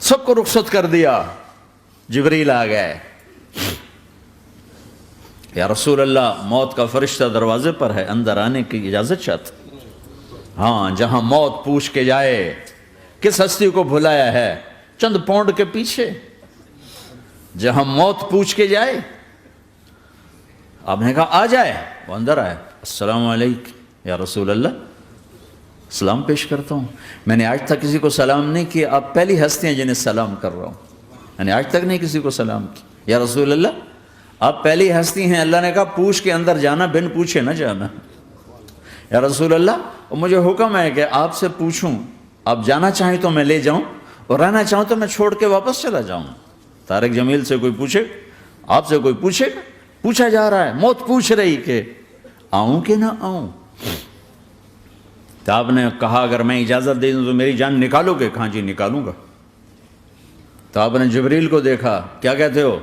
سب کو رخصت کر دیا. جبریل آ گئے. یا رسول اللہ موت کا فرشتہ دروازے پر ہے, اندر آنے کی اجازت چاہتا. ہاں, جہاں موت پوچھ کے جائے کس ہستی کو بھلایا ہے, چند پاؤنڈ کے پیچھے جہاں موت پوچھ کے جائے. آپ نے کہا آ جائے, وہ اندر آئے. السلام علیکم یا رسول اللہ, سلام پیش کرتا ہوں. میں نے آج تک کسی کو سلام نہیں کیا, آپ پہلی ہستی ہیں جنہیں سلام کر رہا ہوں. میں نے آج تک نہیں کسی کو سلام کیا. یا رسول اللہ آپ پہلی ہستی ہیں. اللہ نے کہا پوچھ کے اندر جانا, بن پوچھے نہ جانا. یا رسول اللہ مجھے حکم ہے کہ آپ سے پوچھوں, آپ جانا چاہیں تو میں لے جاؤں, اور رہنا چاہوں تو میں چھوڑ کے واپس چلا جاؤں. طارق جمیل سے کوئی پوچھے, آپ سے کوئی پوچھے, پوچھا جا رہا ہے, موت پوچھ رہی کہ آؤں کہ نہ آؤں. تو آپ نے کہا اگر میں اجازت دے دوں تو میری جان نکالو گے؟ کہاں جی نکالوں گا. تو آپ نے جبریل کو دیکھا, کیا کہتے ہو,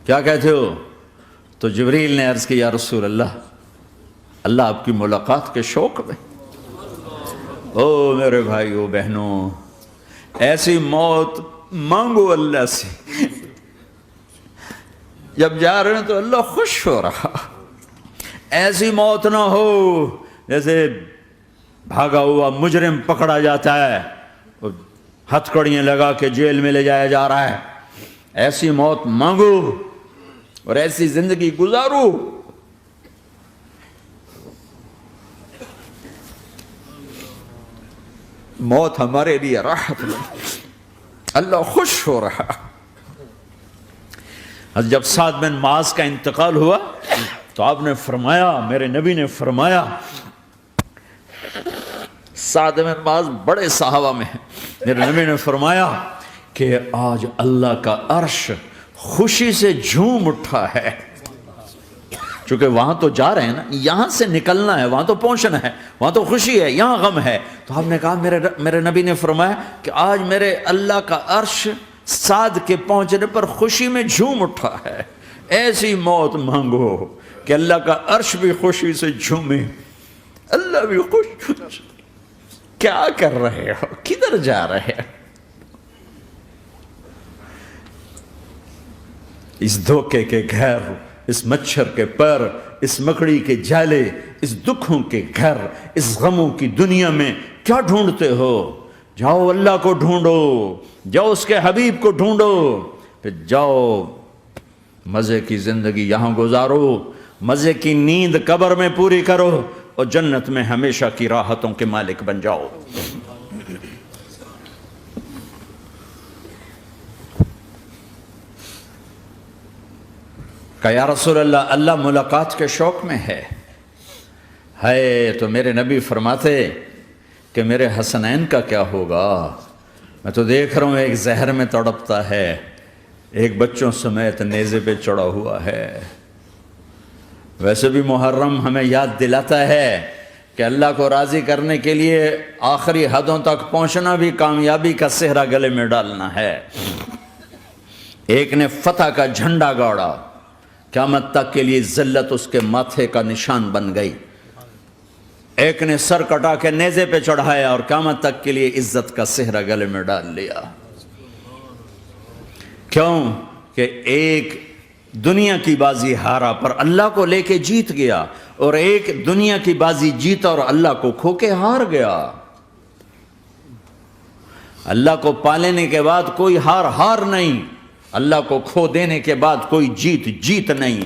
کیا کہتے ہو؟ تو جبریل نے عرض کی یا رسول اللہ, اللہ آپ کی ملاقات کے شوق میں. او میرے بھائیو بہنوں, ایسی موت مانگو اللہ سے. جب جا رہے ہیں تو اللہ خوش ہو رہا. ایسی موت نہ ہو جیسے بھاگا ہوا مجرم پکڑا جاتا ہے, ہتھکڑیاں لگا کے جیل میں لے جایا جا رہا ہے. ایسی موت مانگو اور ایسی زندگی گزارو. موت ہمارے لیے راحت نہیں, اللہ خوش ہو رہا. جب سعد بن معاذ کا انتقال ہوا تو آپ نے فرمایا, میرے نبی نے فرمایا, سعد بن معاذ بڑے صحابہ میں ہیں, میرے نبی نے فرمایا کہ آج اللہ کا عرش خوشی سے جھوم اٹھا ہے. چونکہ وہاں تو جا رہے ہیں نا, یہاں سے نکلنا ہے, وہاں تو پہنچنا ہے, وہاں تو خوشی ہے, یہاں غم ہے. تو آپ نے کہا, میرے نبی نے فرمایا کہ آج میرے اللہ کا عرش سعد کے پہنچنے پر خوشی میں جھوم اٹھا ہے. ایسی موت مانگو کہ اللہ کا عرش بھی خوشی سے جھومے, اللہ بھی خوش. کیا کر رہے ہو, کدھر جا رہے ہو؟ اس دھوکے کے گھر, اس مچھر کے پر, اس مکڑی کے جالے, اس دکھوں کے گھر, اس غموں کی دنیا میں کیا ڈھونڈتے ہو؟ جاؤ اللہ کو ڈھونڈو, جاؤ اس کے حبیب کو ڈھونڈو, پھر جاؤ مزے کی زندگی یہاں گزارو, مزے کی نیند قبر میں پوری کرو, اور جنت میں ہمیشہ کی راحتوں کے مالک بن جاؤ. کہ یا رسول اللہ, اللہ ملاقات کے شوق میں ہے. تو میرے نبی فرماتے کہ میرے حسنین کا کیا ہوگا؟ میں تو دیکھ رہا ہوں ایک زہر میں تڑپتا ہے, ایک بچوں سمیت نیزے پہ چڑھا ہوا ہے. ویسے بھی محرم ہمیں یاد دلاتا ہے کہ اللہ کو راضی کرنے کے لیے آخری حدوں تک پہنچنا بھی کامیابی کا صحرا گلے میں ڈالنا ہے. ایک نے فتح کا جھنڈا گاڑا, قیامت تک کے لیے ذلت اس کے ماتھے کا نشان بن گئی. ایک نے سر کٹا کے نیزے پہ چڑھایا اور قیامت تک کے لیے عزت کا صحرا گلے میں ڈال لیا. کیوں کہ ایک دنیا کی بازی ہارا پر اللہ کو لے کے جیت گیا, اور ایک دنیا کی بازی جیتا اور اللہ کو کھو کے ہار گیا. اللہ کو پالینے کے بعد کوئی ہار نہیں, اللہ کو کھو دینے کے بعد کوئی جیت نہیں.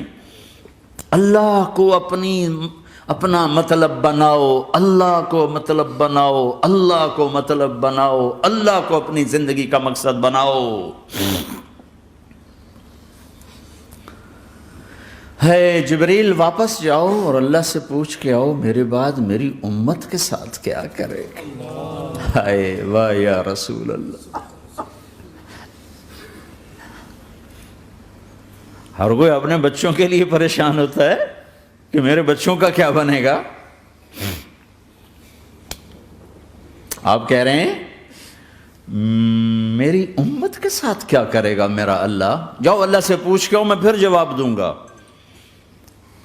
اللہ کو اپنا مطلب بناؤ, اللہ کو مطلب بناؤ, اللہ کو مطلب بناؤ, اللہ کو اپنی زندگی کا مقصد بناؤ. ہے جبریل واپس جاؤ اور اللہ سے پوچھ کے آؤ میرے بعد میری امت کے ساتھ کیا کرے گا. ہائے واہ یا رسول اللہ. ہر کوئی اپنے بچوں کے لیے پریشان ہوتا ہے کہ میرے بچوں کا کیا بنے گا. آپ کہہ رہے ہیں میری امت کے ساتھ کیا کرے گا میرا اللہ. جاؤ اللہ سے پوچھ کے آؤ, میں پھر جواب دوں گا.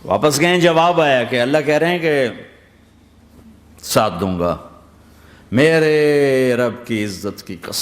واپس گئے, جواب آیا کہ اللہ کہہ رہے ہیں کہ ساتھ دوں گا. میرے رب کی عزت کی قسم,